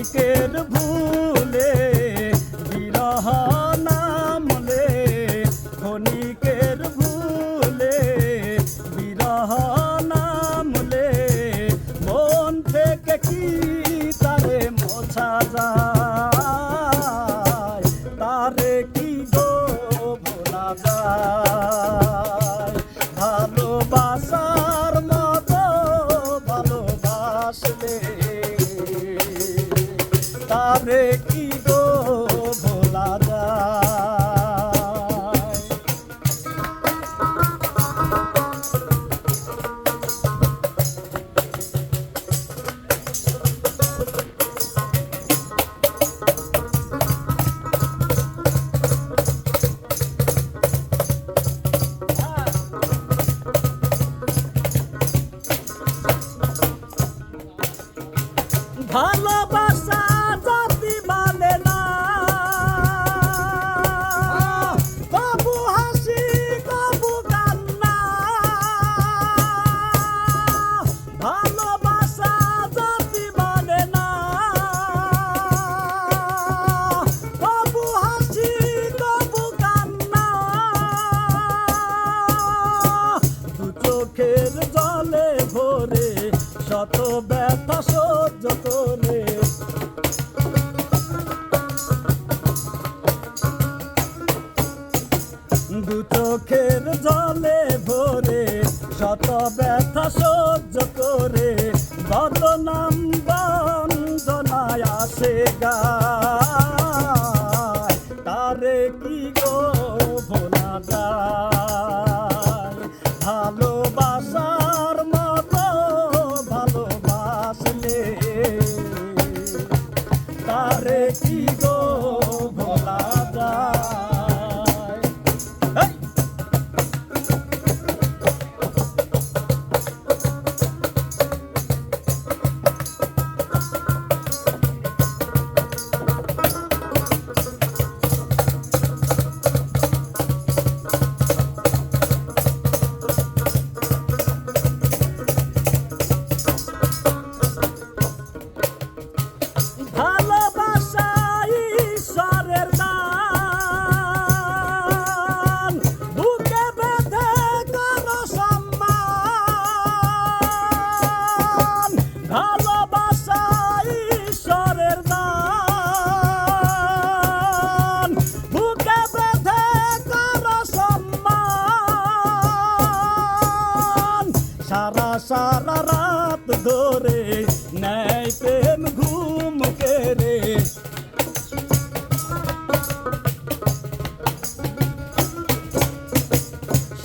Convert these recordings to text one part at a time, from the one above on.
ক্ষণিকের ভুলে বিরহ নামলে, ক্ষণিকের ভুলে বিরহ নামলে, মন থেকে কি তারে মোছা যায়, তারে কি গো ভোলা যায়। ভালোবাসার মতো ভালোবাসলে তারে কি গো ভোলা যায়। ভালোবাসা জাতি মানে না, কবু হাসি কবু কান্না। ভালোবাসা জাতি মানে না, কবু হাসি কবু কান্না। দু চোখের জলে ভরে শত ব্যথা সহ্য করে, দু চোখের জলে ভরে শত ব্যথা সহ্য করে, বদনাম বন্দনায় আসে গায়, তারে কি গো ভোলা যায়। ভালোবাসার মতো ভালোবাসলে তারে কি গো ভোলা যায়। এই! ভালোবাসা ঈশ্বরের দান, বুকে বেঁধে করো সম্মান। ভালোবাসা ঈশ্বরের দান, বুকে বেঁধে করো সম্মান। সারা সারা রাত ধরে নেয় প্রেম ঘুম কেড়ে,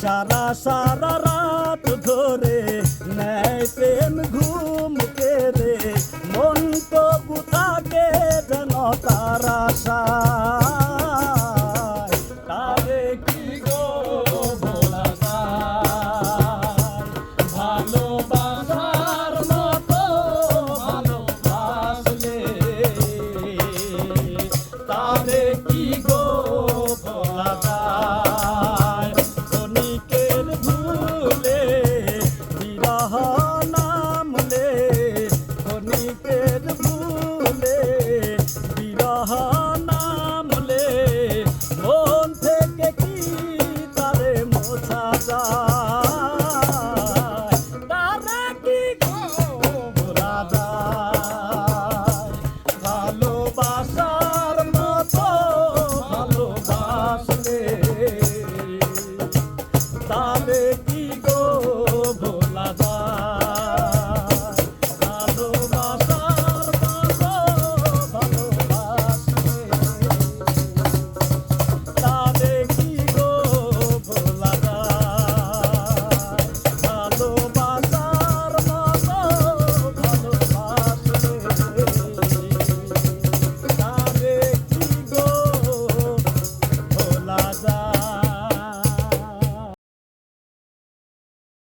সারা সারা রাত ধরে নেয় প্রেম ঘুম কেড়ে, মন তো থাকে যেন তার আশা।